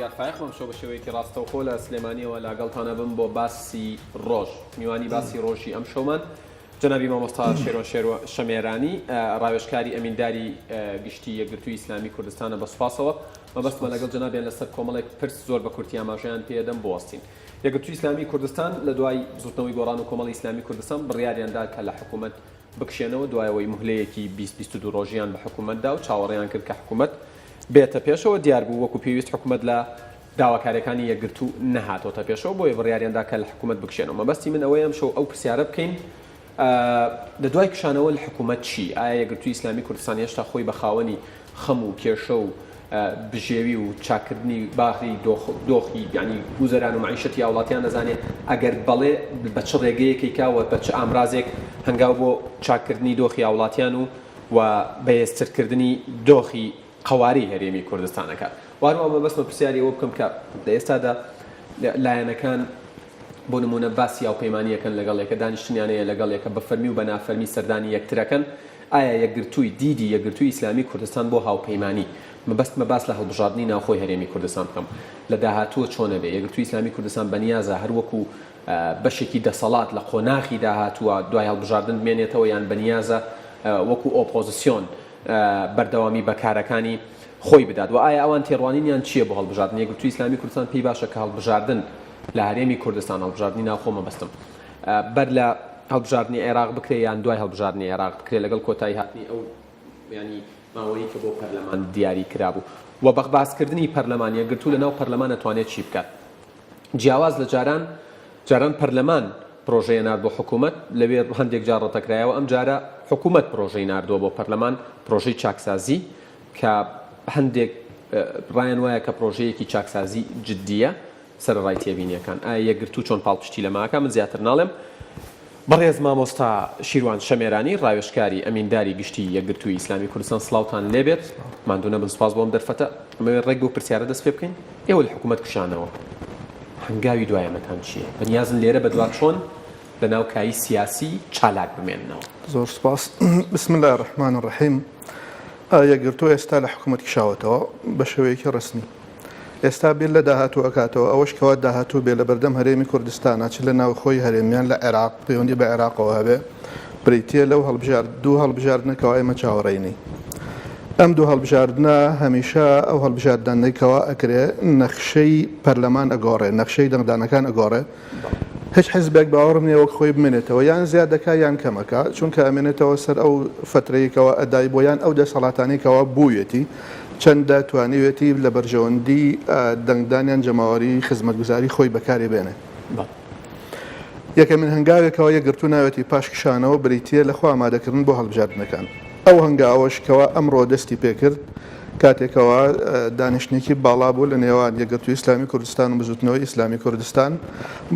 پارێزگار فایقمەم شۆ بە شێوەیەکی ڕاستەوخۆ لە سلێمانیەوە لاگەڵتانە بم بۆ باسی ڕۆژ میوانی باسی ڕۆژی ئەم شۆمان جەنابی مامۆستا شێرۆ شەمێرانی ڕاوێژکاری ئەمینداری گشتی یەکگرتووی ئیسلامی کوردستانە بە سوپاسەوە مەبەستمە لەگەڵ جەنابیان لەسەر کۆمەڵێک پرس زۆر بە کورتی ئاماژەیان پێدەم بوەستین. یەکگرتووی ئیسلامی کوردستان لە دوای زوتنەوەی گۆڕان و کۆمەڵی ئیسلامی کوردستان بڕیاریاندا کە لە حکوومەت بکشێنەوە دوایەوەی مهلەیەکی 22 ڕۆژیان بە حکوومەتدا و چاوەڕێیان کرد کە حکوومەت بێتە پێشەوە دیار بوو وەکو پێویست حکوومەت لە داواکاریەکانی یەکگرتوو نەهاتۆتە پێشەوە بۆیە بڕیاریاندا کە لە حکوومەت بکشێنەوە. مەبەستی من ئەوەیە ئەم شەو ئەو پرسیارە بکەین لە دوای کشانەوە لە حکوومەت چی؟ ئایا یەکگرتووی ئیسلامی کوردستان هێشتا خۆی بە خاوەنی خەم و کێشە و بژێوی و چاکردنی باخی دۆخی ینی گوزەران و معیشەتی وڵاتیان نەزانێت ئەگەر بەڵێ بە چ ڕێگەیەکێکاوە بە چ ئامرازێک هەنگاو بۆ چاکردنی دۆخی وڵاتیان و بەهێزترکردنی دۆخی قەواری هەرێمی کوردستانەکە. واروە مەبەستمە پرسیاری ئەوە بکەم کە لە ئێستادا لایەنەکان بۆ نمونە باسی هاوپەیمانیەکەن لەگەڵ یەکە دانیشتنیانەیە لەگەڵ یەکە بە فەرمی و بە نافەرمی سەردانی یەکترەکەن. ئایا یەکگرتووی دیدی یەکگرتووی ئیسلامی کوردستان بۆ هاوپەیمانی مەبەستمە باس لە هەڵبژاردننی ناوخۆی هەرێمی کوردستان بکەم لە داهاتووە چۆنە بێ یەکگرتووی ئیسلامی کوردستان بەنیازە هەروەکو بەشێکی دەسەڵات لە خۆناخی داهاتووە دوای هەڵبژاردن بمێنێتەوە یان بەنیازە وەکو ئۆپۆزیسیۆن بەردەوامی بەکارەکانی خۆی بدات و ئایا ئەوان تێڕوانینیان چییە بۆ هەڵبژاردن یەکگرتووی ئیسلامی کوردستان پێی باشە کە هەڵبژاردن لە هەرێمی کوردستان هەڵبژاردننی ناوخۆ مەبەستم بەر لە هەڵبژاردننی عێراق بکرێ یان دوای هەڵبژاردننی عێراق بکرێ لەگەڵ کۆتایی هاتنی ئەو ینی ماوەیە کە بۆ پەرلەمان دیاری کرابوو و بەخباسکردنی پەرلەمان یەکگرتوو لەناو پەرلەمان دەتوانێت چی بکات. جیاواز لە جاران پەرلەمان پرۆژەیە نارد بۆ حکوومەت لەوێ هەندێک جار ڕەتەکرایەوە ئەم جارە حکوومەت پرۆژەی ناردووە بۆ پەرلەمان پرۆژەی چاکسازی کە هەندێک ڕایان وایە کە پرۆژەیەکی چاکسازی جددیە سەرڕای تێبینیەکان. ئایا یەکگرتوو چۆن پاڵپشتی لەماکە من زیاتر ناڵێم. بەڕێز مامۆستا شیروان شەمێرانی ڕاوێژکاری ئەمینداری گشتی یەکگرتووی ئیسلامی کوردستان سڵاوتان لێبێت ماندوونە بن سوپاس بۆم دەرفەتە ئەمەوێ ڕێک بۆ پرسیارە دەست پێ بکەین ئێوە لە حکوومەت کشانەوە هەنگاوی دوایەمەتان چییە؟ بەنیازن لێرە بە دوات چۆن لە ناو کایی سیاسی چالاک بمێننەوە. زۆر سپاس. بسم الله الرحمن الرحیم. یەکگرتوو ئێستا لە حکوومەت کشاوەتەوە بە شێوەیەکی ڕسمی. ئێستا بێت لە داهاتوو ئەکاتەوە ئەوەش کەوا داهاتوو بێ لە بەردەم هەرێمی کوردستانە چ لە ناو خۆی هەرێمیان لە عێراق پەیوەندی بە عێراقەوە هەبێ بریتیە لەو دوو هەڵبژاردنەکەەوە ئێمە چاوەڕێینی. ئەم دوو هەڵبژاردنە هەمیشە ئەو هەڵبژاردنەکەەوە ئەکرێ نەخشەی پەرلەمان ئەگۆڕێ نەخشەی دەنگدانەکان ئەگۆڕێ هیچ حیزبێک باوەڕم نییە وەک خۆی بمێنێتەوە یان زیادەکە یان کەمەکە چونکە ئەمێنێتەوە سەر ئەو فترەیەکەوە ئەدای بۆ یان ئەو دەسەڵاتانێکەوە بوویەتی چەندە توانیوێتی لە بەرژەوەندی دەنگدانیان جەماوەری خزمەتگوزاری خۆی بەکارێ بێنێ. یەکەمین هەنگاوێکەوە یەکگرتوو ناوێتی پاشکشانەوە بریتیە لەخوا ئامادەکردن بۆ هەڵبژاردنەکان. ئەو هەنگاوەشکەوە ئەمڕۆ دەستی پێکرد کاتێکەوە دانیشتێکی باڵا بوو لە نێوان یەکگرتووی ئیسلامی کوردستان و بزوتنەوەی ئیسلامی کوردستان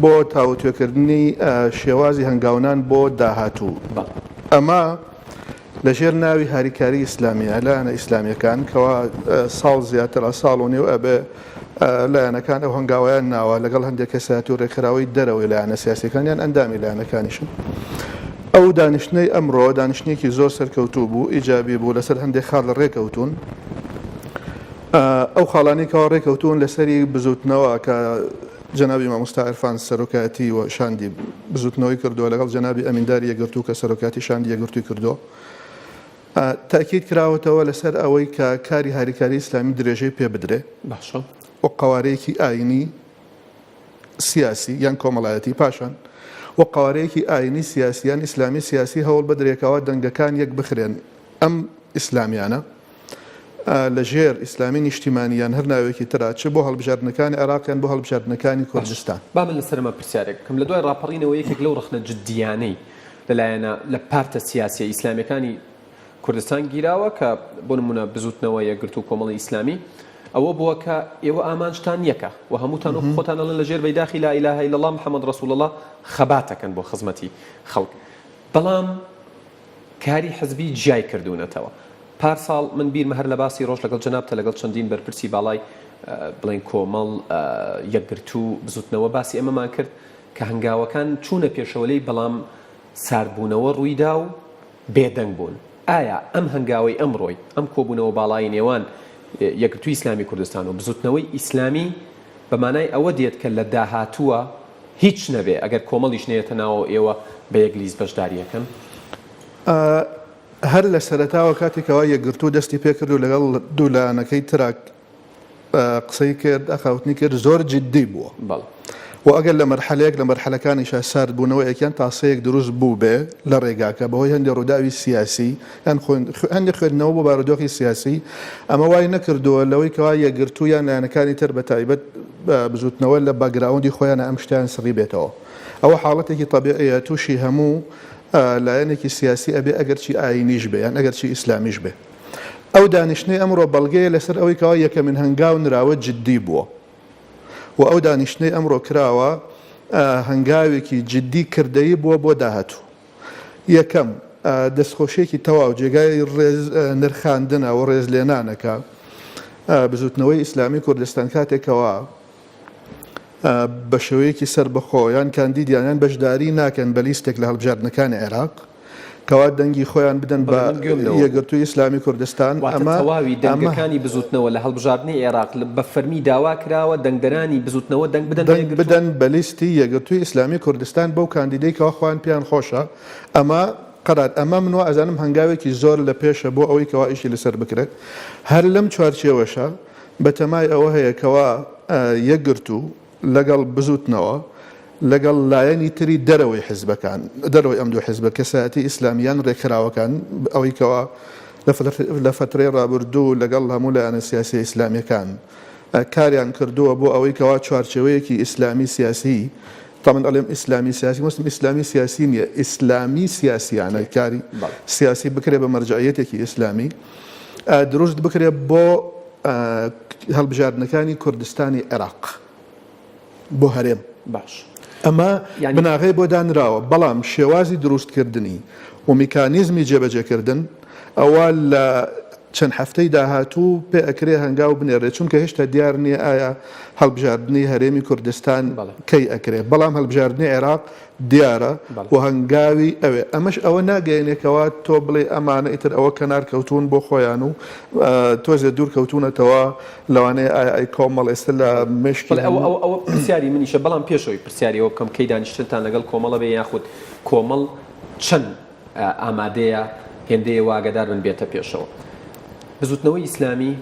بۆ تاوتوێکردنی شێوازی هەنگاونان بۆ داهاتوو. ئەمە لەژێر ناوی هاریکاری ئیسلامیە لایەنە ئیسلامیەکان کەوا ساڵ زیاتر ساڵ و نێو ئەبێ لایەنەکان ئەو هەنگاویان ناوە لەگەڵ هەندێک کەسایەتی و ڕێکخراوەی دەرەوەی لایەنە سیاسیەکانیان ئەندامی لایەنەکانیشن. ئەو دانیشتنەی ئەمڕۆ دانیشتێکی زۆر سەرکەوتوو بوو ئیجابی بوو لەسەر هەندێک خاڵ لە ڕێکەوتون. ئەو خاڵانێکەوە ڕێکەوتون لەسەری بزوتنەوە کە جەنابی مامۆستا عرفان سەرۆکاتی و شاندی بزوتنەوەی کردووە لەگەڵ جەنابی ئەمینداری یەکگرتوو کە سەرۆکاتی شاندی یەکگرتووی کردووە. تاکید کراوەتەوە لەسەر ئەوەی کە کاری هاریکاری ئیسلامی درێژەی پێ بدرێ باشە و قوارەیەکی ئاینی سیاسی یان کۆمەڵایەتی پاشان و قوارەیەکی ئاینی سیاسیان ئیسلامی سیاسی هەوڵ بدرێکەوە دەنگەکان یەک بخرێن ئەم ئیسلامیانە لە ژێر ئیسلامی نیشتیمانیان هەر ناوێکی ترا چ بۆ هەڵبژاردنەکانی عێراقیان بۆ هەڵبژاردنەکانی کوردستان. با من لەسەرمە پرسیارێک بکەم لە دوای ڕاپەڕینەوە یەکێک لەو ڕخنە جددیانەی لەلایەنە لە پارتە سیاسی ئیسلامیەکانی کوردستان گیراوە کە بۆ نمونە بزوتنەوە یەکگرتوو کۆمەڵی ئیسلامی ئەوە بووە کە ئێوە ئامانجتان یەکە و هەمووتان خۆتان ئەڵێن لەژێر بەیداخی لا ئیلاهە ئیلا الله محەممەد ڕەسوول الله خەباتەکەن بۆ خزمەتی خەڵک. بەڵام کاری حزبی جیای کردوونەتەوە. پارساڵ من بیرمە هەر لە باسی ڕۆژ لەگەڵ جەنابتە لەگەڵ چەندین بەرپرسی باڵای بڵێن کۆمەڵ یەکگرتوو بزوتنەوە باسی ئەمەمان کرد کە هەنگاوەکان چوونە پێشەوەلەی بەڵام ساربوونەوە ڕوویدا و بێدەنگ بوون. ئایا ئەم هەنگاوی ئەمڕۆی ئەم کۆبوونەوە باڵای نێوان یەکگرتووی ئیسلامی کوردستان و بزوتنەوەی ئیسلامی بەمانای ئەوە دێت کە لە داهاتووە هیچ نەبێ ئەگەر کۆمەڵیش نێتە ناوە ئێوە بە یەک لیز بەشداریەکەن. هەر لە سەرەتاوە کاتێکەوە یەکگرتوو دەستی پێکرد و لەگەڵ دوولانەکەی تراک قسەی کرد ئەخاوتنی کرد زۆر جددی بووە. و ئەگەر لە مەرحەلەیەک لە مەرحەلەکانیشە سارد بوونەوە یەکیان تاسەیەک دروست بوو بێ لە ڕێگاکە بەهۆی هەندێک ڕووداوی سیاسی یان هەندێک خوێندنەوە بۆ بارودۆخی سیاسی ئەمە وای نەکردووە لەوەی کەوا یەکگرتوویان لایەنەکانی تر بە تایبەت بزوتنەوە لە باگراوندی خۆیان ئەم شتیان سڕی بێتەوە. ئەوە حاڵەتێکی طبیعیە تووشی هەموو لایەنێکی سیاسی ئەبێ ئەگەرچی ئاینیش بێ یان ئەگەرچی ئیسلامیش بێ. ئەو دانیشتنەی ئەمڕۆ بەڵگەیە لەسەر ئەوەی کەوا یەکەمین هەنگاو نراوە جددی بووە و ئەو دانیشتنەی ئەمڕۆ کراوە هەنگاوێکی جددی کردەیی بووە بۆ داهاتوو. یەکەم دەستخۆشیێکی تەواو جێگای نرخاندنە و ڕێزلێنانەکە بزوتنەوەی ئیسلامی کوردستان کاتێکەوە بە شێوەیەکی سربەخۆیان کاندیدیانیان بەشداری ناکەن بە لیستێک لە هەڵبژاردنەکانی عێراق کەوا دەنگی خۆیان بدەن بە یەکگرتووی ئیسلامی کوردستان. ئەمە تەواوی دەنگەکانی بزوتنەوە لە هەڵبژاردننی عێراق بە فەرمی داوا کراوە دەنگدەرانی بزوتنەوە دەنگ بدەن بە لیستی یەکگرتووی ئیسلامی کوردستان بەو کاندیدەی کەوا خۆیان پێیان خۆشە. ئەمە قەرات ئەمە منوە ئەزانم هەنگاوێکی زۆر لە پێشە بۆ ئەوەی کەوا ئیشی لەسەر بکرێت. هەر لەم چوارچێوەشە بەتەمای ئەوە هەیە کەوا یەکگرتوو لەگەڵ بزوتنەوە لەگەڵ لایەنی تری دەرەوەی حیزبەکان دەرەوەی ئەم دوو حیزبە کەسایەتی ئیسلامیان ڕێکخراوەکان ئەوەی کەوا لە فترەی ڕابردوو لەگەڵ هەموو لایەنە سیاسی ئیسلامیەکان کاریان کردووە بۆ ئەوەی کەوا چوارچێوەیەکی ئیسلامی سیاسی تامن ئەڵێم ئیسلامی سیاسی وەستم ئیسلامی سیاسی نییە ئیسلامی سیاسیانە کاری سیاسی بکرێ بە مەرجعیەتێکی ئیسلامی دروست بکرێ بۆ هەڵبژاردنەکانی کوردستانی عێراق بۆ هەرێم باش. ئەمە بناغی بۆ دانراوە بەڵام شێوازی دروستکردنی و میکانیزمی جێبەجێکردن ئەوە لە چەند هەفتەی داهاتوو پێ ئەکرێ هەنگاو بنێڕێت چونکە هێشتا دیار نییە ئایا هەڵبژاردننی هەرێمی کوردستان کەی ئەکرێ بەڵام هەڵبژاردننی عێراق دیارە و هەنگاوی ئەوێ ئەمەش ئەوە ناگەێنێکەوە تۆ بڵێ ئەمانە ئیتر ئەوە کەنار کەوتون بۆ خۆیان و تۆزێ دوور کەوتونەتەوە لەوانەیە ئای کۆمەڵ ئێستا لە مشکی ئەوە پرسیاری منیشە بەڵام پێشەوەی پرسیاریەوە بکەم کەی دانیشتتان لەگەڵ کۆمەڵە بێ یاخود کۆمەڵ چەند ئامادەیە هێندەیە واگەدار بن بێتە پێشەوە. بزوتنەوەی ئیسلامی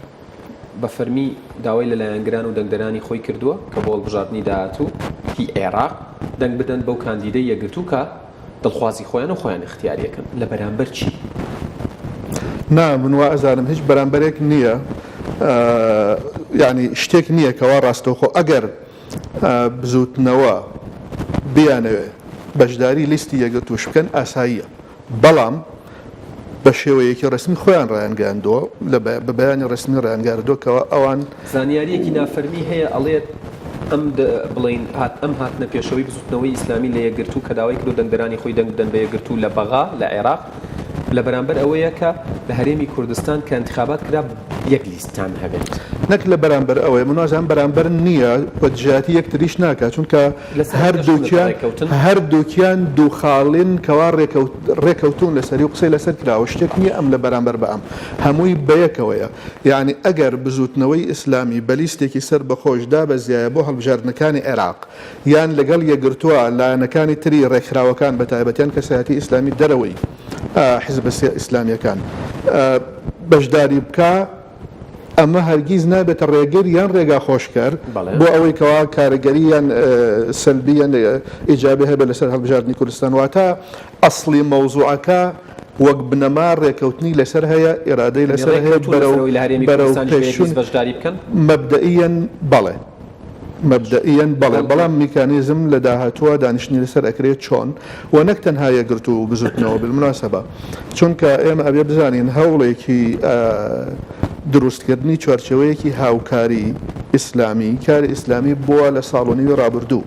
بە فەرمی داوای لەلایەنگران و دەنگدەرانی خۆی کردووە کە بۆ هەڵبژاردننی داهاتوو هی عێراق دەنگ بدەن بەو کاندیدەی یەکگرتوو کە دڵخوازی خۆیان و خۆیان اختیاریەکەن لە بەرامبەر چی؟ نا من وا ئەزانم هیچ بەرامبەرێک نییە یعنی شتێک نییە کەوا ڕاستەوخۆ ئەگەر بزوتنەوە بیانەوێ بەشداری لیستی یەکگرتووش بکەن ئاساییە بەڵام بە شێوەیەکی ڕسمی خۆیان ڕایانگەاندووە بە بەیانی ڕسمی ڕایانگاردووە کەەوە ئەوان زانیاریەکی نافەرمی هەیە ئەڵێت ئەم بڵین ئەم هاتنە پێشەوەی بزوتنەوەی ئیسلامی لە یەکگرتوو کە داوای کرد و دەنگدەرانی خۆی دەنگ بدەن بە یەکگرتوو لە بەغا لە عێراق لە بەرامبەر ئەوەیە کە لە هەرێمی کوردستان کە انتخابات کرا یەک لیستان هەبێت نەک لە بەرامبەر ئەوەیە منوازان بەرامبەر نییە بەجیاتی یەکتریش ناکات چونکە هەردووکیان دوو خاڵین کەوا ڕێکەوتون لەسەری و قسەی لەسەر کراوە شتێک نییە ئەم لە بەرامبەر بە ئەم هەمووی بەیەکەوەیە یعنی ئەگەر بزوتنەوەی ئیسلامی بە لیستێکی سەر بەخۆشدا بەزیایە بۆ هەڵبژاردنەکانی عێراق یان لەگەڵ یەکگرتووە لایەنەکانی تری ڕێکخراوەکان بە تایبەتیان کەسایەتی ئیسلامی دەرەوەی حزب ئیسلامیەکان بەشداری بکە ئەمە هەرگیز نابێتە ڕێگر یان ڕێگا خۆشکار بۆ ئەوەی کەوا کارگەریان سلبیان ئیجابی هەبێت لەسەر هەڵبژاردننی کوردستان واتە ئەسڵی مەوزوعەکە وەک بنەما ڕێکەوتنی لەسەر هەیە ئێرادەی لەسەر هەیە بەرەو پێشون مەبدەئیەن بەڵێ مەبدەئیەن بەڵێ بەڵام میکانیزم لە داهاتووە دانیشتنی لەسەر ئەکرێت چۆن و نەک تەنها یەکگرتو و بزوتنەوە بالمناسبە چونکە ئێمە ئەبێ بزانین هەوڵێکی دروستکردنی چوارچێوەیەکی هاوکاری ئیسلامی کاری ئیسلامی بووە لە ساڵۆنی ڕابردوو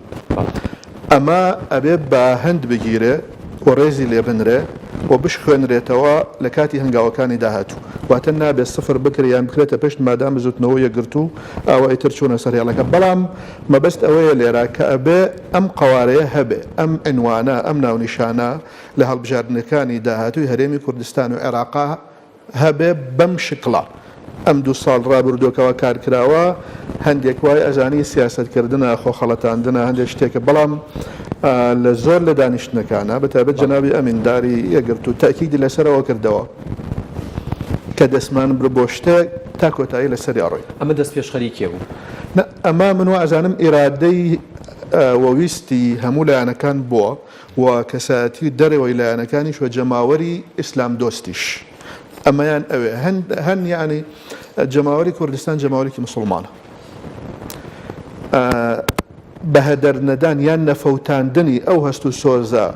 ئەمە ئەبێ بە هەند بگیرێ و ڕێزی لێ بنرێ و بشخوێنرێتەوە لە کاتی هەنگاوەکانی داهاتوو واتە نابێت سفر بکریان بکرێتە پشت مادام بزوتنەوە یەکگرتوو ئەوە ئیتر چوونە سەریاڵەکە بەڵام مەبەست ئەوەیە لێرە کە ئەبێ ئەم قەوارەیە هەبێ ئەم عنوانە ئەم ناونیشانە لە هەڵبژاردنەکانی داهاتووی هەرێمی کوردستان و عێراقا هەبێ بەم شکڵە ئەم 2 ساڵ ڕابردووەکەوە کارکراوە هەندێک وای ئەزانی سیاسەتکردنە خۆخەڵەتاندنە هەندێک شتێکە بەڵام لە زۆر لە دانیشتنەکانە بەتایبەت جەنابی ئەمینداری یەگرت و تاکیدی لەسەرەوە کردەوە کە دەستمان بر بۆ شتێک تا کۆتایی لەسەری ئەڕۆی. ئەمە دەست پێش خەریکێ بوو. ئەمە من ئەزانم ئیرادەی وەویستی هەموو لایەنەکان بووە و کەسایەتی دەرەوەی لایەنەکانیش وە جەماوەری ئیسلام دۆستیش ئەمەیان ئەوێ هەن یعنی جەماوەری کوردستان جەماوەرێکی مسلمانە بە هەدەر نەدان یان نەفەوتاندنی ئەو هەست و سۆزە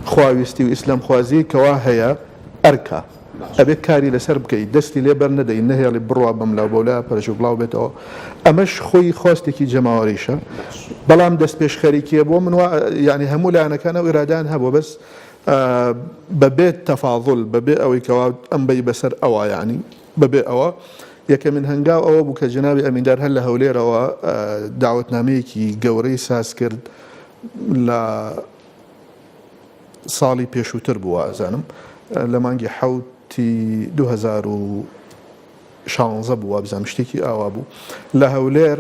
خواویستی و ئیسلام خوازی کەوا هەیە ئەرکە ئەبێت کاری لەسەر بکەیت دەستی لێ بەر نەدەی نەهێڵی بڕوا بەم لاو بەولا پەرش و بڵاو بێتەوە ئەمەش خۆی خۆستێکی جەماوەریشە بەڵام دەست پێش خەریکیە بۆ من یعنی هەموو لایەنەکانە و ئیرادان هەبوو بەس بەبێت تەفاضل بەبێ ئەوەی کەوا ئەمبەی بەسەر ئەوە یعنی بەبێ ئەوە یەکەمین هەنگاو ئەوە بوو کە جەنابی ئەمیندار هەر لە هەولێرەوە داوەتنامەیەکی گەورەی ساز کرد لە ساڵی پێشووتر بووە ئەزانم لە مانگی حوتی 2016 بووە بزانم شتێکی ئاوا بوو لە هەولێر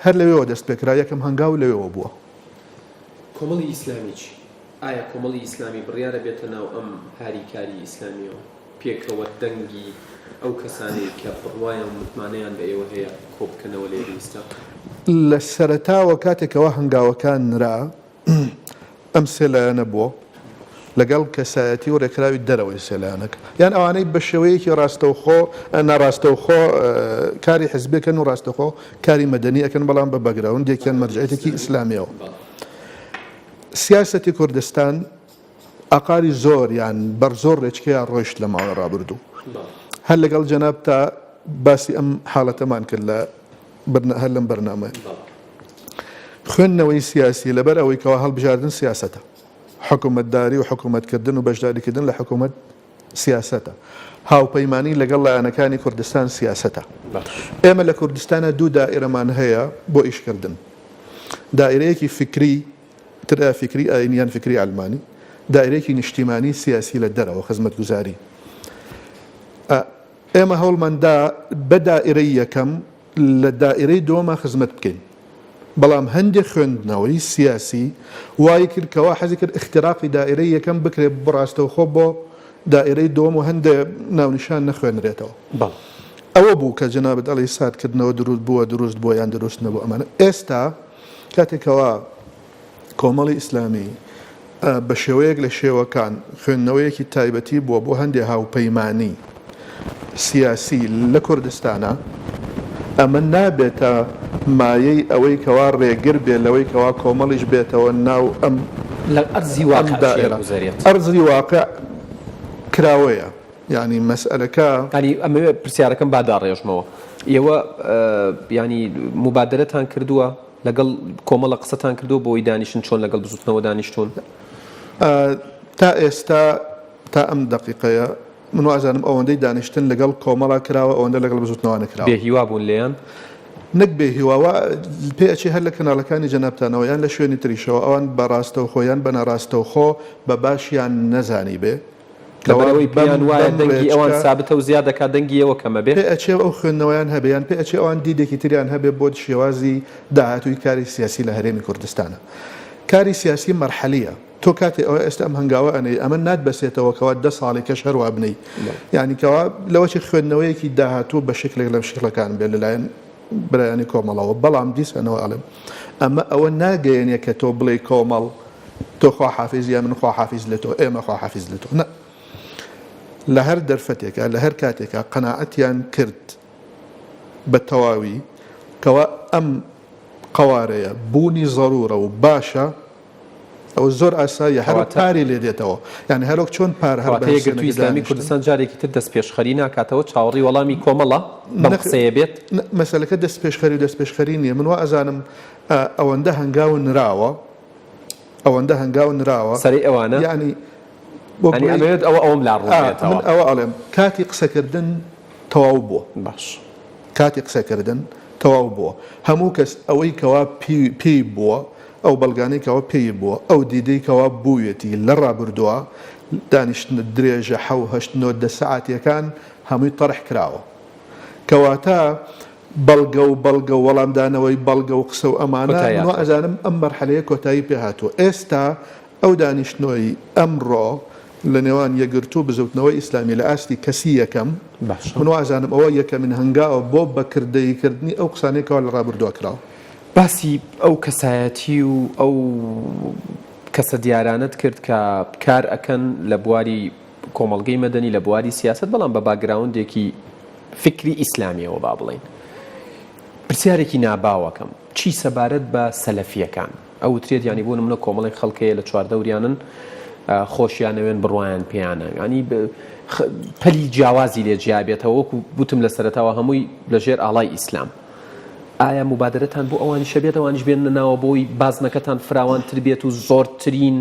هەر لەوێەوە دەست پێکرا یەکەم هەنگاو لەوێەوە بووە. کۆمەڵی ئیسلامی چی؟ ئایا کۆمەڵی ئیسلامی بڕیارە بێتە ناو ئەم هاریکاری ئیسلامیەوە پێکەوە دەنگی ئەو کەسانەی کە بڕوایان متمانەیان بە ئێوە هەیە کۆبکەنەوە لە ئێستا؟ لە سەرەتاوە کاتێکەوە هەنگاوەکان نرا ئەم سێلایەنە بووە لەگەڵ کەسایەتی و ڕێکراوی دەرەوەی سێلایەنەکە یان ئەوانەی بە شێوەیەکی ڕاستەوخۆ ناڕاستەوخۆ کاری حزبەکەن و ڕاستەخۆ کاری مەدەنی ئەکەن بەڵام بە بەگراوندێکیان مەرجعیتێکی ئیسلامیەوە. سیاسەتی کوردستان ئاقاری زۆر یان بەر زۆر ڕێچکەیان ڕۆیشت لە ماوەی ڕابردوو هەر لەگەڵ جەناب تا باسی ئەم حاڵەتەمان کرد لە هەر لەم بەرنامەیە خوێندنەوەی سیاسی لەبەر ئەوەی کەوا هەڵبژاردن سیاسەتە حکوومەتداری و حکوومەتکردن و بەشداریکردن لە حکوومەت سیاسەتە هاوپەیمانی لەگەڵ لایەنەکانی کوردستان سیاسەتە. ئێمە لە کوردستانە 2 دائیرەمان هەیە بۆ ئیشکردن دائیرەیەکی فکری ترە فکری ئاینیان فکری ئەلمانی دائیرەیەکی نیشتیمانی سیاسی لە دەرەوە خزمەتگوزاری ئێمە هەوڵماندا بە دائیرەی یەکەم لە دائیرەی دووەمە خزمەت بکەین بەڵام هەندێک خوێندنەوەی سیاسی وای کرد کەوا حەزی کرد اختراقی دائیرەی یەکەم بکرێت بڕاستەوخۆ بۆ دائیرەی دووەم و هەندێک ناونیشان نەخوێنرێتەوە. ئەوە بوو کە جەنابەت ئەڵی ساردکردنەوە دروست بووە یان دروست نەبوو. ئەمانە ئێستا کاتێکەوە کۆمەڵی ئیسلامی بە شێوەیەک لە شێوەکان خوێندنەوەیەکی تایبەتی بووە بۆ هەندێک هاوپەیمانی سیاسی لە کوردستانە ئەمە نابێتە مایەی ئەوەی کەوا ڕێگر بێت لەوەی کەوا کۆمەڵیش بێتەوە ناو ئەم ئەرزی واقع کراوەیە یعنی مەسئلەکە ئەمە پرسیارەکەم باداڕێژمەوە ئێوە ینی مبادرەتان کردووە لەگەڵ کۆمەڵە قسەتان کردو بۆی دانیشتن چۆن لەگەڵ بزوتنەوە دانیشتون تا ئێستا تا ئەم دقیقەیە من وازانم ئەوەندەی دانیشتن لەگەڵ کۆمەڵا کراوە ئەوەندە لەگەڵ بزوتنەوە نەکراوە بێهیوا بوون لێیان نەک بێهیواوە پێچی هەر لە کەناڵەکانی جەنابتانەوە یان لە شوێنی تریشەوە ئەوان بەڕاستەو خۆیان بە ناڕاستەوخۆ بە باشیان نەزانی بێ لەبەرەوەی پێیان وایە دەنگی ئەوان سابتە و زیاد دەکات دەنگی ئەوە کەمە بێت پێچێ ئەو خوێندنەوەیان هەبیان پێچێ ئەوان دیدێکی تریان هەبێ بۆ شێوازی داهاتووی کاری سیاسی لە هەرێمی کوردستانە. کاری سیاسی مەرحەلیە تۆ کاتێ ئەوە ئێستا ئەم هەنگاوە ئەنەی ئەمە ناتبەسێتەوە کەوا 10 ساڵی کەش هەروە بنەی یعنی کەوا لەوەی خوێندنەوەیەکی داهاتوو بە شکلێک لەم شکلەکان بێت لەلایەن برایانی کۆمەڵەوە بەڵام دیسانەوە ئەڵێم ئەمە ئەوە ناگەیەنێ کە تۆ بڵێ کۆمەڵ تۆ خوا حافیز یا من خوا حافیز لە تۆ ئێمە خوا حافیز لە تۆ نە لە هەر دەرفەتێکە لە هەر کاتێکە قەناعەتیان کرد بە تەواوی کەوا ئەم قوارەیە بوونی ضرورە و باشە ئەو زۆر ئاساییە هەر پاری لێ دێتەوە یعنی هەرۆک چۆن پار هەرگرتووی ئیسلامی کوردستان جارێکی تر دەست پێشخەری ناکاتەوە چاوەڕی وەڵامی کۆمەڵە بەم قسەیە بێت مەسەلەکە دەست پێشخەری و دەست پێشخەری نییە من وا ئەزانم ئەوەندە هەنگاو نراوە سەرەی ئەوانە یعنی ئەمەوێت ئەوەم لا ڕوونێتەوە من ئەوە ئەڵێم کاتی قسەکردن تەواو بووە باش کاتی قسەکردن تەواو بووە هەموو کەس ئەوەی کەوا پێی بووە ئەو بەڵگانەی کەوا پێی بووە ئەو دیدەی کەوا بوویەتی لە ڕابردووە دانیشتن درێژە 7-8 سەعاتیەکان هەمووی تەڕح کراوە کەواتە بەڵگە و وەڵامدانەوەی بەڵگە و قسە و ئەمانە من ئەزانم ئەم مەرحەلەیە کۆتایی پێ هاتووە. ئێستا ئەو دانیشتنەوەی ئەمڕۆ لە نێوان یەکگرتوو بزوتنەوەی ئیسلامی لە ئاستی کەسی یەکەم من ئازانم ئەوە یەکەمین هەنگاوە بۆ بەکردەییکردنی ئەو قسانێکەوە لە ڕابردووە کراوە. باسی ئەو کەسایەتی و ئەو کەسە دیارانت کرد کە کار ئەکەن لە بواری کۆمەڵگەی مەدەنی لە بواری سیاست بەڵام بە باگراوندێکی فکری ئیسلامیەوە با بڵێن. پرسیارێکی ناباوەکەم چی سەبارەت بە سەلەفیەکان ئەو ترێت ینی بوون منە کۆمەڵی خەڵکەیە لە چواردەوریانن خۆشیانەوێن بڕوایان پێیانە ینی پەلی جیاوازی لێ جیابێتەوە وەکو بوتم لە سەرەتاوە هەمووی لەژێر ئاڵای ئیسلام. ئایا مبادرەتان بۆ ئەوانی شەبێت ئەوانش بێنە ناوە بۆی بازنەکەتان فراوانتر بێت و زۆرترین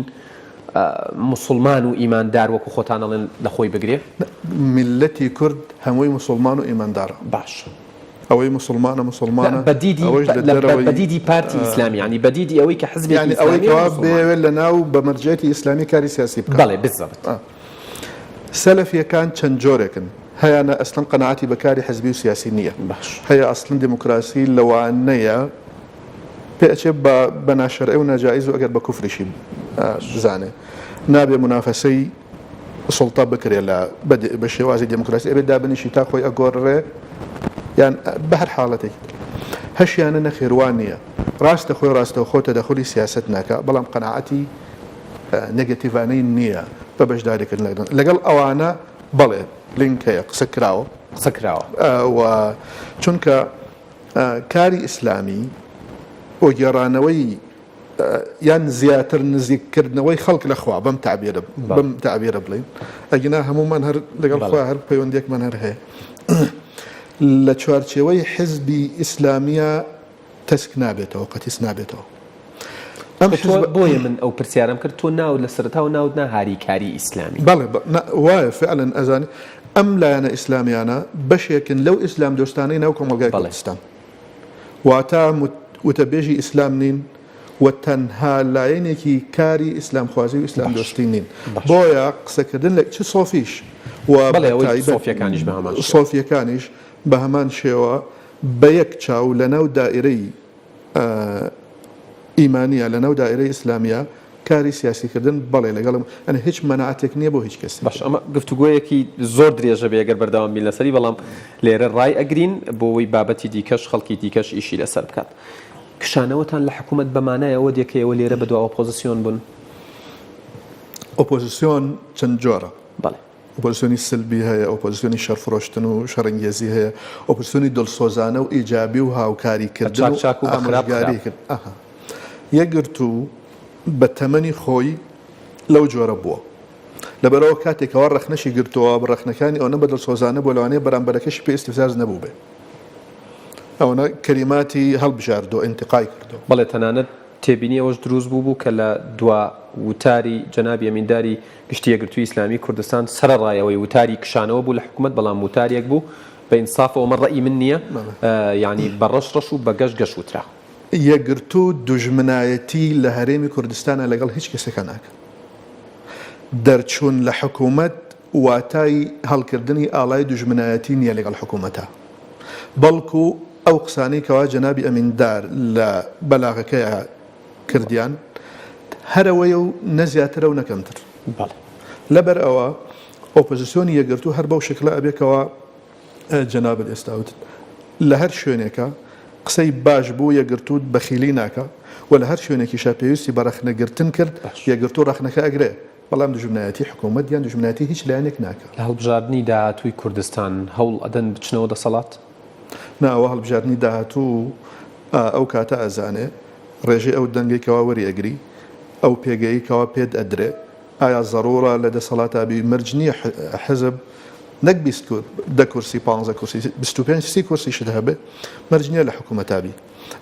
مسلمان و ئیماندار وەکو خۆتان ئەڵێن لە خۆی بگرێ؟ میلەتی کورد هەمووی مسلمان و ئیماندارە. باش ئەوەی مسلمانە بەدیدی پارتی ئیسلامی ینی بەدیدی ئەوەی کە حزبی ئەوەی بێوێت لە ناو بەمەرجێتی ئیسلامی کاری سیاسی بکات. بەڵێ بزەبێت. سەلەفیەکان چەند جۆرێکن. هەیەە ئەسڵەن قەناعەتی بەکاری حزبی و سیاسی نییە. هەیە ئەسڵن دیموکراسی لەوانەیە پێچێت بە ناشەرعی و ناجایز و ئەگەر بە کوفریشی بزانێ نابێ منافەسەی سڵتا بکرێ بە شێوازی دیموکراسی ئەبێت دابنیشی تا خۆی ئەگۆڕێ یان بە هەر حاڵەتێک هەشیانە نەخێوان نییە. ڕاستە خۆی ڕاستەوە خۆ تەدەخولی سیاست ناکە بەڵام قەناعەتی نێگەتیڤانەی نییە بە بەشداریکردن لەگەڵ ئەوانە بەڵێ لینک هەیە قسە کراوە چونکە کاری ئیسلامی بۆ گێڕانەوەی یان زیاتر نزیککردنەوەی خەڵک لەخوا بەم تعبیرە بڵین ئەگینا هەمومان هەر لەگەڵ خوا هەر پەیوەندێکمان هەر هەیە لە چوارچێوەی حزبی ئیسلامیە تەسک نابێتەوە قەتیس نابێتەوە. بۆیە من ئەو پرسیارم کرد تۆ ناو لە سەرەتاوە ناوت هاریکاری ئیسلامی. بەڵێ وایە فعلا ئەزانی ئەم لایەنە ئیسلامیانە بەشێکن لەو ئیسلام دۆستانەی ناو کۆمەلگای کوردستان واتە وتەبێژی ئیسلام نین و تەنها لایەنێکی کاری ئیسلام خوازی و ئیسلام دۆستی نین. بۆیە قسەکردن لە چ سۆفیش سۆفیەکانیش بە هەمان شێوە بە یەک چاو لە ناو دائیرەی ئیمانیە لە ناو دائیرەی ئیسلامیە کاری سیاسیکردن بەڵێ لەگەڵم ئەنە هیچ مەناعەتێک نییە بۆ هیچ کەس. باش ئەمە گفتوگۆیەکی زۆر درێژە بێ ئەگەر بەردەوام بین لەسەری بەڵام لێرە ڕای ئەگرین بۆەوەی بابەتی دیکەش خەڵکی دیکەش ئیشی لەسەر بکات. کشانەوەتان لە حکوومەت بەمانایەوە دێکەوە لێرە بە دواوە ئۆپۆزیسیۆن بوون. ئۆپۆزیسیۆن چەند جۆرە. بەڵێ ئۆپۆزیسیۆنی سلبی هەیە ئۆپۆزیسیۆنی شەرفرۆشتن و شەڕەنگێزی هەیە ئۆپۆزیسیۆنی دڵسۆزانە و ئیجابی و هاوکاریکردن و ئاماژەگاری کرد. یەکگرتوو بە تەمەنی خۆی لەو جۆرە بووە لەبەرەوە کاتێکەوە ڕەخنەشی گرتووە بە ڕەخنەکانی ئەوە بە دڵسۆزانە بۆ لەوانەیە بەرامبەرەکەشی پێ ئیستیفزاز نەبوو بێ ئەوە کەلیماتی هەڵبژاردۆ ئینتقای کردو. بەڵێ تەنانەت تێبینی ئەوەش دروست بوو کە لە دوا وتاری جەنابی ئەمینداری گشتی یەکگرتووی ئیسلامی کوردستان سەرڕایەوەی وتاری کشانەوە بوو لە حکوومەت بەڵام وتارێک بوو بە ئینسافەوە مە ڕەئی من نییە ینی بە ڕەش و بە گەشت وترا. یەکگرتوو دوژمنایەتی لە هەرێمی کوردستانە لەگەڵ هیچ کەسێکە ناکە. دەرچوون لە حکوومەت واتای هەڵکردنی ئاڵای دوژمنایەتی نییە لەگەڵ حکوومەتە بەڵکو ئەو قسانەی کەوا جەنابی ئەمیندار لە بەلاغەکەیە کردیان هەرەوەی و نەزیاترە و نەکەمتر. لەبەر ئەوە ئۆپۆزیسیۆنی یەکگرتوو هەر بەو شکلە ئەبێکەوە جەنابەت ئێستاوتن لە هەر شوێنێکە قسەی باش بوو یەکگرتوو بەخیلی ناکە و لە هەر شوێنێکیشا پێویستی بە ڕەخنەگرتن کرد یەکگرتوو ڕەخنەکە ئەگرێ بەڵام دوژمنایەتی حکوومەت یان دوژمنایەتی هیچ لایەنێک ناکە. لە هەڵبژاردننی داهاتووی کوردستان هەوڵ ئەدەن بچنەوە دەسەڵات؟ ناوە هەڵبژاردننی داهاتوو ئەو کاتە ئەزانێ ڕێژەی ئەو دەنگێکەوە وەریەگری ئەو پێگەیکەوە پێت ئەدرێ ئایا زەڕۆرە لە دەسەڵاتابی مەرج نییە حزب نەک 10 کورسی 15 کورسی 25 کورسی شت هەبێ مەرج نییە لە حکوومەتابی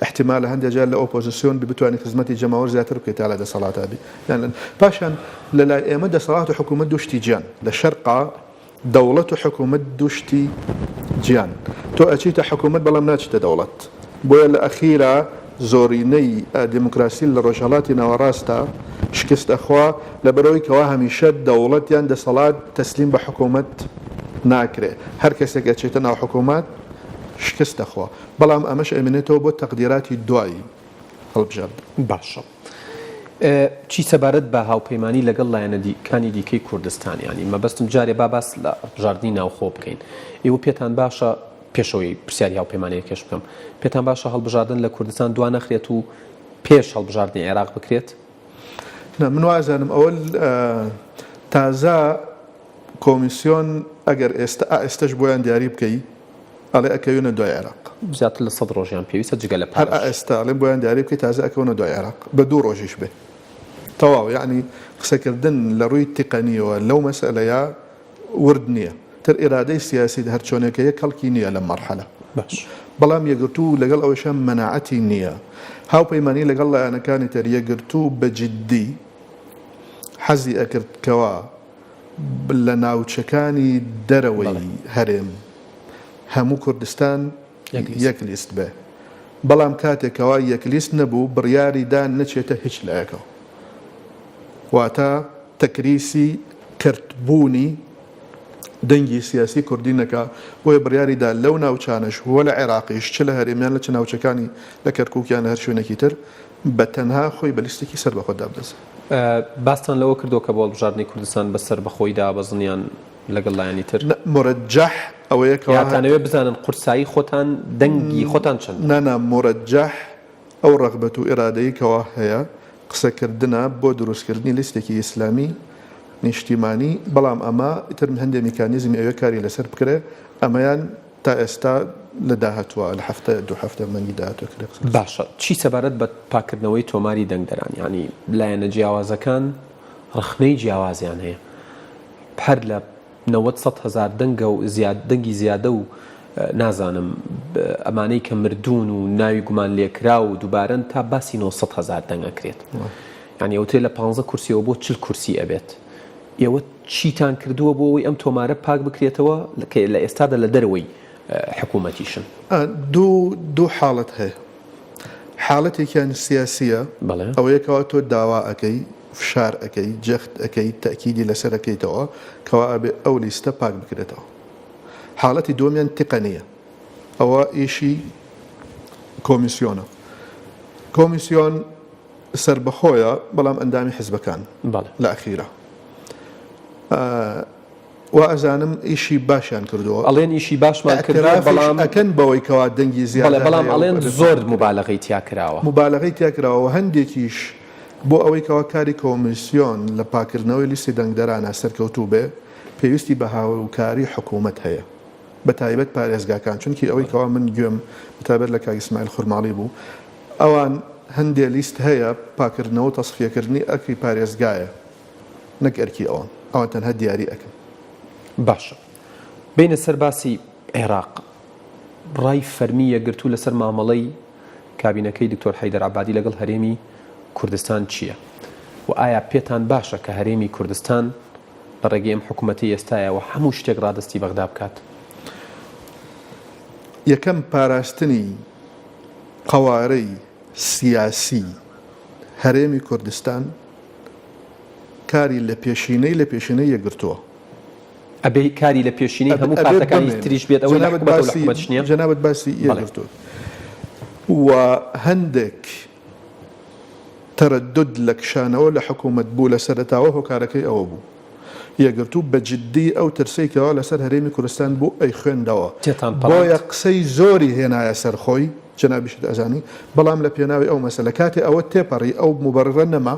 احتیمال هەندێک جار لە ئۆپۆزیسیۆن بتوانانی خزمەتی جەماوەر زیاتر بکەیت لە دەسەڵاتابی پاشان لەلای ئێمە دەسەڵات و حکوومەت دوشتی گیان لە شەرقا دەوڵەت و حکوومەت دوشتی گیان تۆ ئەچیتە حکوومەت بەڵام ناچیتە دەوڵەت بۆیە لە ئەخیرا زۆرینەی دیموکراسی لە ڕۆژهەڵاتی ناوەڕاستە شکست ئەخوا لەبەرەوەی کەوا هەمیشە دەوڵەت یان دەسەڵات تەسلیم بە حکوومەت ناکرێ هەر کەسێک ئەچێتە ناو حکوومەت شکست دەخوا بەڵام ئەمەش ئەمێنێتەوە بۆ تەقدیراتی دوایی هەڵبژارد. باشە چی سەبارەت بە هاوپەیمانی لەگەڵ لایەنەکانی دیکەی کوردستان ینی مەبەستم جارێ باس لە بژاردننی ناوخۆ بکەین ئێوە پێتان باشە پێشەوەی پرسیاری هاوپەیمانەیەکەش بکەم پێتان باشە هەڵبژاردن لە کوردستان دوان نەخرێت و پێش هەڵبژاردننی عێراق بکرێت؟ من وازانم ئەوە تازە کۆمیسیۆن ئەگەر ئێستش بۆیان دیاری بکەی ئەڵێ ئەکەوێنە دوای عێراق زیاتر لە 100 ڕۆژیان پێویستە جگە لە هەر ئێستا ئەڵێن بۆیان دیاری بکەی تازە ئەکەونە دوای عێراق بە 2 ڕۆژیش بێ تەواو یعنی قسەکردن لە ڕووی تقنیەوە لەو مەسئلەیە ورد نییە تر ئێرادەی سیاسی هەر چۆنێکەیە کەڵکی نییە لە مەرحەلە بەڵام یەکگرتوو لەگەڵ ئەوەشە مەناعەتی نییە هاوپەیمانی لەگەڵ لایەنەکانی تر یەکگرتوو بە جددی حەزی ئەکردکەوە لە ناوچەکانی دەرەوەی هەرێم هەموو کوردستان یەک لیست بێ بەڵام کاتێکەوە یەک لیست نەبوو بڕیاریدا نەچێتە هیچ لایەکەوە واتە تەکریسی کردبوونی دەنگی سیاسی کوردی نەکا بۆیە بڕیاریدا لەو ناوچانش وە لە عێراقیش چ لە هەرێمیان لە چ ناوچەکانی لە کەرکووکیان هەر شوێنێکی تر بە تەنها خۆی بە لیستێکی سەر بەخۆدا بدەست. باستان لەوە کردو کە بۆ هەڵبژاردننی کوردستان بەسەر بەخۆیدا بەزنیان لەگەڵ لایەنی تر مرەجەح ئەوەیەکەواتانەوێ بزانن قورسایی خۆتان دەنگی خۆتان چەند نانا مرەجەح ئەو ڕەغبەت و ئێرادەی کەوا هەیە قسەکردنە بۆ دروستکردنی لیستێکی ئیسلامی نیشتیمانی بەڵام ئەمە ئیتر هەندێک میکانیزمی ئەوێ کاری لەسەر بکرێ ئەمەیان تا ئێستا لە داهاتوە لە هەفتە 2 هەفتە مەنگی داهاتوە کرێ. باشە چی سەبارەت بە پاکردنەوەی تۆماری دەنگدەران ینی لایەنە جیاوازەکان ڕخنەی جیاوازیان هەیە هەر لە 90,000 دەنگە و دەنگی زیادە و نازانم ئەمانەی کە مردوون و ناوی گومان لێکرا و دووبارەن تا باسی 900,000 دەنگ ئەکرێت ینی ئەوتێ لە 15 کورسیەوە بۆ 40 کورسی ئەبێت ئێوە چیتان کردووە بۆ ئەوەی ئەم تۆمارە پاک بکرێتەوە لە ئێستادا لە دەرەوەی حکوومەتیشن؟ دوو حاڵەت هەیە حاڵەتێکیان سیاسیە ئەوەیەکەوە تۆ داوا ئەەکەی فشار ئەەکەی جەخت ئەەکەی تەکیدی لەسەر ئەەکەیتەوە کەوا ئەبێ ئەو لیستە پاک بکرێتەوە. حاڵەتی دومیان تقنیە ئەوە ئیشی کۆمیسیۆنە کۆمیسیۆن سربەخۆیە بەڵام ئەندامی حیزبەکان لە ئەخیرە و ئەزانم ئیشی باشیان کردووە ئەڵێن ئیشی باشمان کردووە بەڵام ئەکەن بەوەی کەوا دەنگی زیادە بەڵام ئەڵێن زۆر مبالغەی تیا کراوە مبالغەی تیا کراوە هەندێکیش بۆ ئەوەی کەوا کاری کۆمیسیۆن لە پاکردنەوەی لیستی دەنگدەرانە سەرکەوتوو بێ پێویستی بە هاوکاری حکوومەت هەیە بە تایبەت پارێزگاکان چونکی ئەوەی کەوا من گوێم بەتایبەت لە کاک ئیسماعیل خورماڵی بوو ئەوان هەندێک لیست هەیە پاکردنەوە تەسفیەکردنی ئەرکی پارێزگایە نەک ئەرکی ئەوان تەنها دیاری ئەکەن. باشە بینە سەر باسی عێراق ڕای فەرمی یەکگرتوو لەسەر مامەڵەی کابینەکەی دکتۆر حەیدەر عەبادی لەگەڵ هەرێمی کوردستان چییە؟ و ئایا پێتان باشە کە هەرێمی کوردستان بە ڕێگەی ئەم حکوومەتی ئێستایەوە هەموو شتێک ڕادستی بەغدا بکات؟ یەکەم پاراستنی قەوارەی سیاسی هەرێمی کوردستان کاری لە پێشینەی یەکگرتووە ئەبێ کاری لە پێشینەی هەموو کاتەکانی تریش بێت ئەوەی حکوومەت جەنابەت باسی یەکگرتووە و هەندێک تەرەدد لە کشانەوە لە حکوومەت بوو لە سەرەتاوە هۆکارەکەی ئەوە بوو یەکگرتوو بە جددی ئەو ترسێکەوە لەسەر هەرێمی کوردستان بوو ئەی خوێندەوە بۆیە قسەی زۆری هێنایە سەرخۆی جەنابیشت ئەزانی بەڵام لە پێناوی ئەو مەسەلە کاتێ ئەوە تێپەڕی ئەو مبەرڕە نەما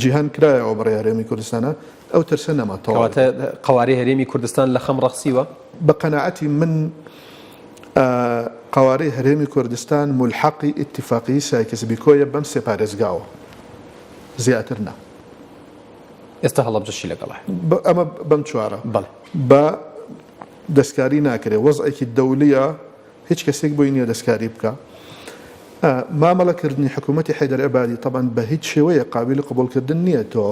جیهان کرایەوە بڕێ هەرێمی کوردستانە ئەو ترسە نەما کەواتە قەوارەی هەرێمی کوردستان لە خەم ڕەخسیوە بە قەناعەتی من قەوارەی هەرێمی کوردستان ملحەقی ئیتیفاقی سایکس بیکۆیە بەم سێ پارێزگاوە زیاتر نا ئێستا هەڵەبجەشی لەگەڵە ئەمە بەم چوارە بە دەستکاری ناکرێ وەزعێکی دەولیە هیچ کەسێک بۆی نییە دەستکاری بکە مامەڵەکردنی حکوومەتی حەیدەر عەبادی طبعاً بە هیچ شێوەیە قابلی قبولکردن نییە تۆ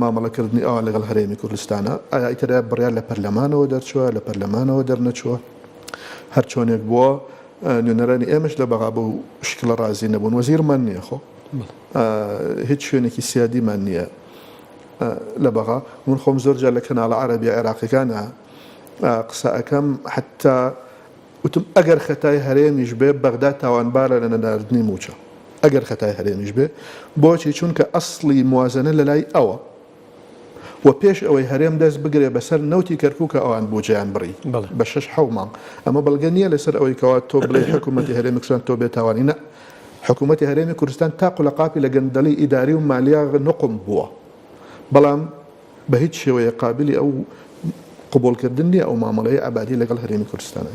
مامەڵەکردنی ئەوان لەگەڵ هەرێمی کوردستانە ئایا ئیترە بڕیار لە پەرلەمانەوە دەرچووە لە پەرلەمانەوە دەرنەچووە هەر چۆنێک بووە نوێنەرانی ئێمەش لە بەغا بە و شکلە ڕازی نەبوون وەزیرمان نییە خۆ هیچ شوێنێکی سیادیمان نییە لە بەغا من خۆم زۆر جار لە کەناڵە عەرەبی عێراقیەکانە قسە ئەەکەم حتا وتم ئەگەر خەتای هەرێمیش بێ بەغدا تاوانبارە لە نەداردنی موچە ئەگەر خەتای هەرێمیش بێ بۆچی چونکە ئەسڵی موازنە لە لای ئەوە و پێش ئەوەی هەرێم دەست بگرێ بەسەر نەوتی کەرکووکە ئەوان بۆجیان بڕی بە 6 مانگ ئەمە بەڵگە نییە لەسەر ئەوەی کەوا تۆ بڵێ حکوومەتی هەرێمی کوردستان تۆ بێتاوانی نە حکوومەتی هەرێمی کوردستان تا قوڵەقاپی لە گەندەڵی ئیداری و مالیا نقم بووە بەڵام بە هیچ شێوەیە قابلی ئەو قبولکردن نیە ئەو مامەڵەیە ئابادی لەگەڵ هەرێمی کوردستانە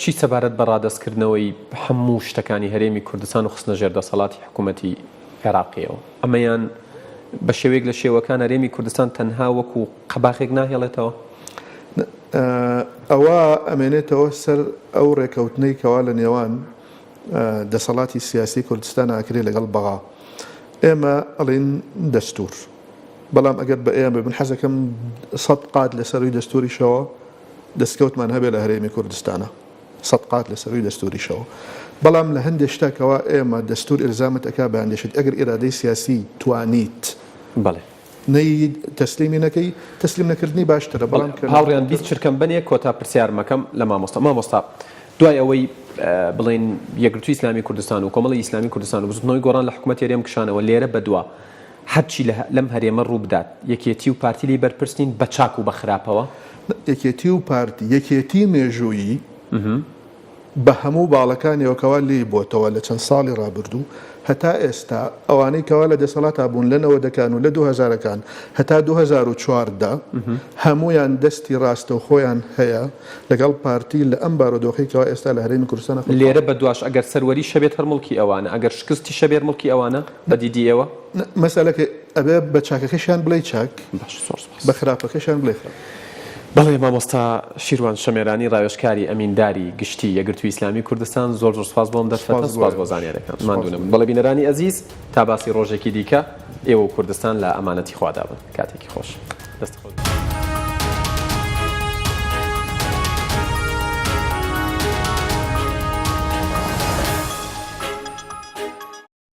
چی سەبارەت بە ڕادەستکردنەوەی هەموو شتەکانی هەرێمی کوردستان و خستنە ژێر دەسەڵاتی حکوومەتی عێراقیەوە ئەمەیان بە شێوەیەک لە شێوەکان هەرێمی کوردستان تەنها وەکو قەباخێک ناهێڵێتەوە ئەوە ئەمێنێتەوە سەر ئەو ڕێکەوتنەی کەوا لە نێوان دەسەڵاتی سیاسی کوردستان ئاکرێ لەگەڵ بەغا ئێمە ئەڵین دەستور بەڵام ئەگەر بە ئێمە بن حەزەکەم 100 قات لەسەروی دەستوریشەوە دەستکەوتمان هەبێ لە هەرێمی کوردستانە 100 قات لەسەروی دەستوریشەوە بەڵام لە هەندێک شتێکەوە ئێمە دەستور ئلزامت ئەکا بەیاندێشت ئەگەر ئێرادەی سیاسی توانیت بەڵێ نەی تەسلیمی نەکەی تەسلیم نەکردنی باشترە بەڵام هاوڕێیان بیست چرکەم بنێ کۆتا پرسیارمەکەم لە مامۆستا دوای ئەوەی بڵێن یەکگرتووی ئیسلامی کوردستان و کۆمەڵی ئیسلامی کوردستان و بزنەوەی گۆڕان لە حکوومەتی هەرێم کشانەوە لێرە بەدووە هەرچی لەم هەرێمە ڕوو بدات یەکێتی و پارتی لی بەرپرسین بە چاک و بە خراپەوە یەکێتی و پارتی یەکێتی مێژوویی بە هەموو باڵەکانیەوە کەوا لێی بۆتەوە لە چەند ساڵی ڕابردوو هەتا ئێستا ئەوانەی کەوا لە دەسەڵاتا بوون لەنەوە دەکان و لە 2000ەکان هەتا 2014 هەمویان دەستی ڕاستە و خۆیان هەیە لەگەڵ پارتی لە ئەم بارودۆخی کەوا ئێستا لە هەرێمی کوردستان لێرە بە دواش ئەگەر سەروەری شەبێت هەر مڵکی ئەوانە ئەگەر شکستی شەبێر مڵکی ئەوانە بەدیدی ئێوە مەسەلەکە ئەبێ بە چاکەکەشیان بڵێ چاک بە خراپەکەشیان بڵێ خراپ بەڵێ مامۆستا شیروان شەمێرانی ڕاوێژکاری ئەمینداری گشتی یەکگرتووی ئیسلامی کوردستان زۆر سپاس بۆم دەرفەتە سپاس بۆ زانیاریەکان ماندوونم بەڵێ بینەرانی ئەزیز تا باسی ڕۆژێکی دیکە ئێوە و کوردستان لە ئەمانەتی خوادا بن کاتێکی خۆش دەست خۆش